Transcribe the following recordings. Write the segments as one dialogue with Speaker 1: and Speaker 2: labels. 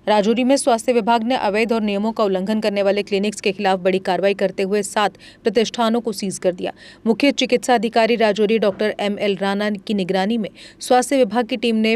Speaker 1: राजौरी में स्वास्थ्य विभाग ने अवैध और नियमों का उल्लंघन करने वाले क्लिनिक्स के खिलाफ बड़ी कार्रवाई करते हुए 7 प्रतिष्ठानों को सीज कर दिया। मुख्य चिकित्सा अधिकारी राजौरी डॉक्टर ML राणा की निगरानी में स्वास्थ्य विभाग की टीम ने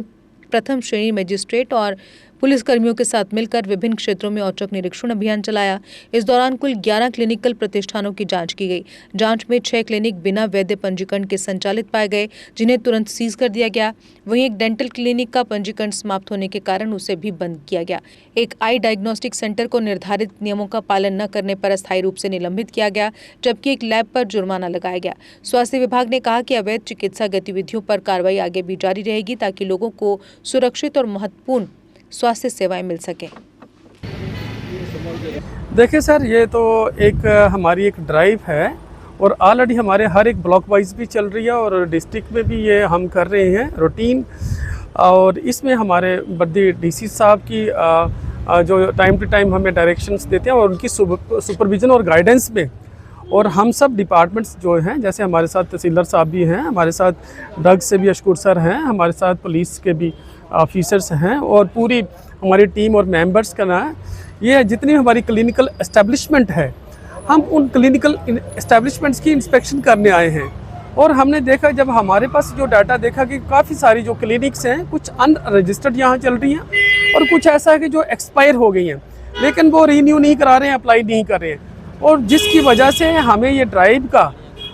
Speaker 1: प्रथम श्रेणी मजिस्ट्रेट और पुलिसकर्मियों के साथ मिलकर विभिन्न क्षेत्रों में औचक निरीक्षण अभियान चलाया। इस दौरान कुल 11 क्लिनिकल प्रतिष्ठानों की जांच की गई। जांच में 6 क्लिनिक बिना वैध पंजीकरण के संचालित पाए गए, जिन्हें तुरंत सीज कर दिया गया। वहीं एक डेंटल क्लिनिक का पंजीकरण समाप्त होने के कारण उसे भी बंद किया गया। एक आई डायग्नोस्टिक सेंटर को निर्धारित नियमों का पालन न करने पर अस्थायी रूप से निलंबित किया गया, जबकि एक लैब पर जुर्माना लगाया गया। स्वास्थ्य विभाग ने कहा कि अवैध चिकित्सा गतिविधियों पर कार्रवाई आगे भी जारी रहेगी ताकि लोगों को सुरक्षित और महत्वपूर्ण स्वास्थ्य सेवाएं मिल सके।
Speaker 2: देखिए सर, ये तो एक हमारी एक ड्राइव है और ऑलरेडी हमारे हर एक ब्लॉक वाइज भी चल रही है और डिस्ट्रिक्ट में भी ये हम कर रहे हैं रूटीन। और इसमें हमारे बद्दी DC साहब की जो टाइम टू टाइम हमें डायरेक्शंस देते हैं और उनकी सुपरविज़न और गाइडेंस में, और हम सब डिपार्टमेंट्स जो हैं, जैसे हमारे साथ तहसीलदार साहब भी हैं, हमारे साथ ड्रग से भी अशकुर सर हैं, हमारे साथ पुलिस के भी ऑफिसर्स हैं और पूरी हमारी टीम और मेंबर्स का ना, ये जितनी हमारी क्लिनिकल एस्टेब्लिशमेंट है, हम उन क्लिनिकल एस्टेब्लिशमेंट्स की इंस्पेक्शन करने आए हैं। और हमने देखा, जब हमारे पास जो डाटा देखा कि काफ़ी सारी जो क्लिनिक्स हैं, कुछ अनरजिस्टर्ड यहाँ चल रही हैं और कुछ ऐसा है कि जो एक्सपायर हो गई हैं, लेकिन वो रीन्यू नहीं करा रहे हैं, अप्लाई नहीं कर रहे हैं। और जिसकी वजह से हमें ये ड्राइव का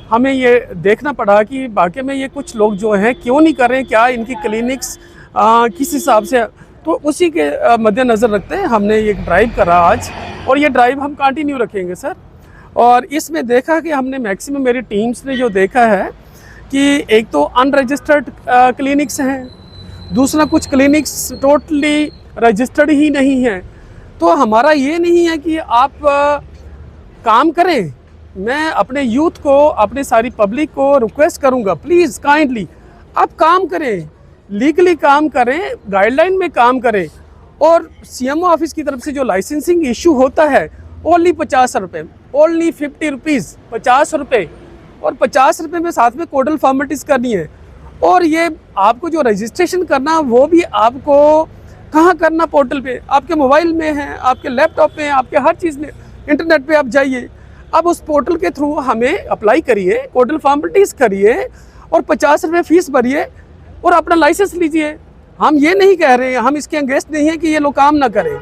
Speaker 2: हमें ये देखना पड़ा कि वाकई में ये कुछ लोग जो हैं क्यों नहीं कर रहे हैं, क्या इनकी क्लिनिक्स किस हिसाब से, तो उसी के मद्देनज़र रखते हैं हमने ये ड्राइव करा आज, और ये ड्राइव हम कंटिन्यू रखेंगे सर। और इसमें देखा कि हमने मैक्सिमम, मेरी टीम्स ने जो देखा है कि एक तो अनरजिस्टर्ड क्लिनिक्स हैं, दूसरा कुछ क्लिनिक्स टोटली रजिस्टर्ड ही नहीं हैं। तो हमारा ये नहीं है कि आप काम करें। मैं अपने यूथ को, अपने सारी पब्लिक को रिक्वेस्ट करूँगा, प्लीज़ काइंडली आप काम करें, लीगली काम करें, गाइडलाइन में काम करें। और CMO ऑफिस की तरफ से जो लाइसेंसिंग इशू होता है, ओनली 50 रुपये, ओनली 50 रुपीज़, 50 रुपये, और 50 रुपये में साथ में कोडल फॉर्मेलिटीज़ करनी है। और ये आपको जो रजिस्ट्रेशन करना, वो भी आपको कहाँ करना, पोर्टल पे, आपके मोबाइल में है, आपके लैपटॉप में, आपके हर चीज़ में, इंटरनेट पे आप जाइए, अब उस पोर्टल के थ्रू हमें अप्लाई करिए, कोडल फॉर्मेलिटीज़ करिए और 50 रुपये फ़ीस भरिए और अपना लाइसेंस लीजिए। हम ये नहीं कह रहे हैं, हम इसके अगेंस्ट नहीं हैं कि ये लोग काम ना करें,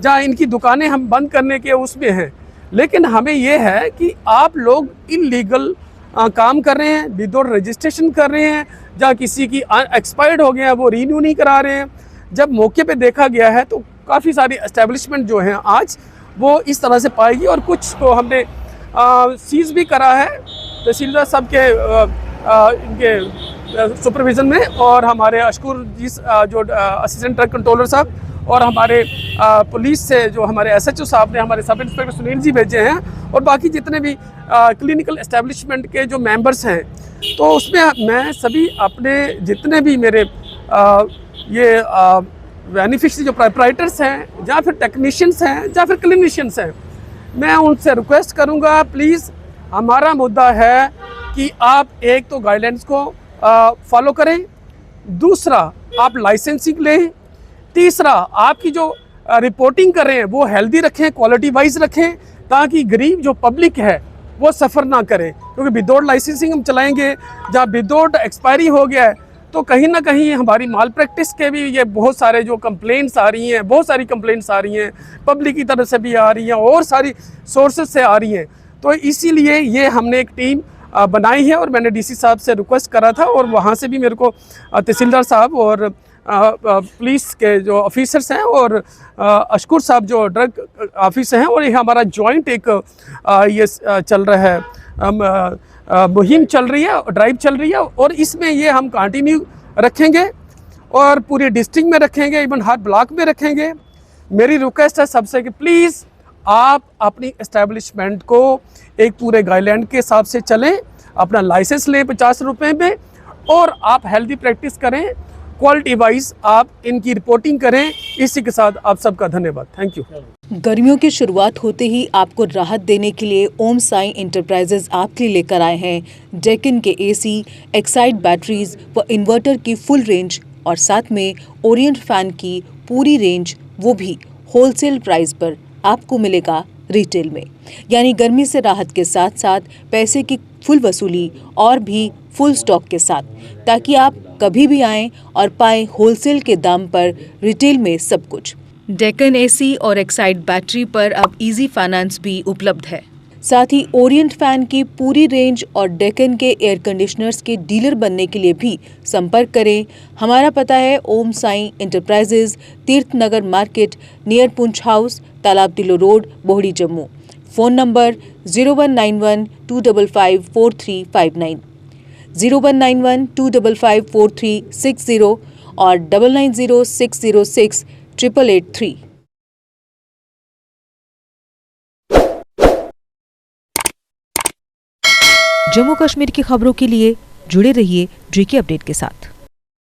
Speaker 2: जहाँ इनकी दुकानें हम बंद करने के उसमें हैं, लेकिन हमें ये है कि आप लोग इलीगल काम कर रहे हैं, विदाउट रजिस्ट्रेशन कर रहे हैं, जहाँ किसी की एक्सपायर्ड हो गया वो रीन्यू नहीं करा रहे हैं। जब मौके पे देखा गया है तो काफ़ी सारी एस्टेब्लिशमेंट जो हैं आज वो इस तरह से पाएगी, और कुछ को हमने सीज भी करा है तहसीलदार साहब के इनके सुपरविज़न में, और हमारे अशकुर जी जो असिस्टेंट ड्रग कंट्रोलर साहब, और हमारे पुलिस से जो हमारे SHO साहब ने, हमारे सब इंस्पेक्टर सुनील जी भेजे हैं, और बाकी जितने भी क्लिनिकल एस्टेब्लिशमेंट के जो मेंबर्स हैं, तो उसमें मैं सभी अपने जितने भी मेरे ये बेनिफिशरी जो प्रोप्राइटर्स हैं, या फिर टेक्नीशियंस हैं, या फिर क्लिनिशियंस हैं, मैं उनसे रिक्वेस्ट करूंगा, प्लीज़ हमारा मुद्दा है कि आप एक तो गाइडलाइंस को फॉलो करें, दूसरा आप लाइसेंसिंग लें, तीसरा आपकी जो रिपोर्टिंग कर रहे हैं वो हेल्दी रखें, क्वालिटी वाइज रखें, ताकि गरीब जो पब्लिक है वो सफ़र ना करे। क्योंकि विदाउट लाइसेंसिंग हम चलाएंगे, जहाँ विदाउट एक्सपायरी हो गया है, तो कहीं ना कहीं हमारी माल प्रैक्टिस के भी ये बहुत सारे जो कंप्लेंट्स आ रही हैं, बहुत सारी कंप्लेंट्स आ रही हैं, पब्लिक की तरफ से भी आ रही हैं और सारी सोर्सेज से आ रही हैं। तो इसीलिए ये हमने एक टीम बनाई है, और मैंने DC साहब से रिक्वेस्ट करा था, और वहाँ से भी मेरे को तहसीलदार साहब और पुलिस के जो ऑफिसर्स हैं और अशकुर साहब जो ड्रग ऑफिसर हैं, और ये हमारा जॉइंट एक ये चल रहा है, मुहिम चल रही है, ड्राइव चल रही है, और इसमें ये हम कंटिन्यू रखेंगे और पूरे डिस्ट्रिक्ट में रखेंगे, इवन हर ब्लॉक में रखेंगे। मेरी रिक्वेस्ट है सबसे कि प्लीज़ आप अपनी एस्टेब्लिशमेंट को एक पूरे गाइडलाइन के हिसाब से चलें, अपना लाइसेंस लें 50 रुपये में, और आप हेल्दी प्रैक्टिस करें, क्वालिटी वाइज आप इनकी रिपोर्टिंग करें। इसी के साथ आप सबका धन्यवाद, थैंक यू।
Speaker 1: गर्मियों की शुरुआत होते ही आपको राहत देने के लिए ओम साई इंटरप्राइजेज आपके लिए लेकर आए हैं डेक्कन के AC, एक्साइड बैटरीज व इन्वर्टर की फुल रेंज, और साथ में ओरिएंट फैन की पूरी रेंज वो भी होलसेल प्राइस पर आपको मिलेगा रिटेल में। यानी गर्मी से राहत के साथ साथ पैसे की फुल वसूली और भी फुल स्टॉक के साथ, ताकि आप कभी भी आएं और पाएं होलसेल के दाम पर रिटेल में सब कुछ। डेक्कन एसी और एक्साइड बैटरी पर अब इजी फाइनेंस भी उपलब्ध है। साथ ही ओरिएंट फैन की पूरी रेंज और डेक्कन के एयर कंडीशनर्स के डीलर बनने के लिए भी संपर्क करें। हमारा पता है ओम साई एंटरप्राइजेज, तीर्थ नगर मार्केट, नियर पुंछ हाउस, तालाब तिलो road, Bohri, Jammu. Phone number 0191-255-4359, 0191-255-4360 और 9906068883। जम्मू कश्मीर की खबरों के लिए जुड़े रहिए JK अपडेट के साथ।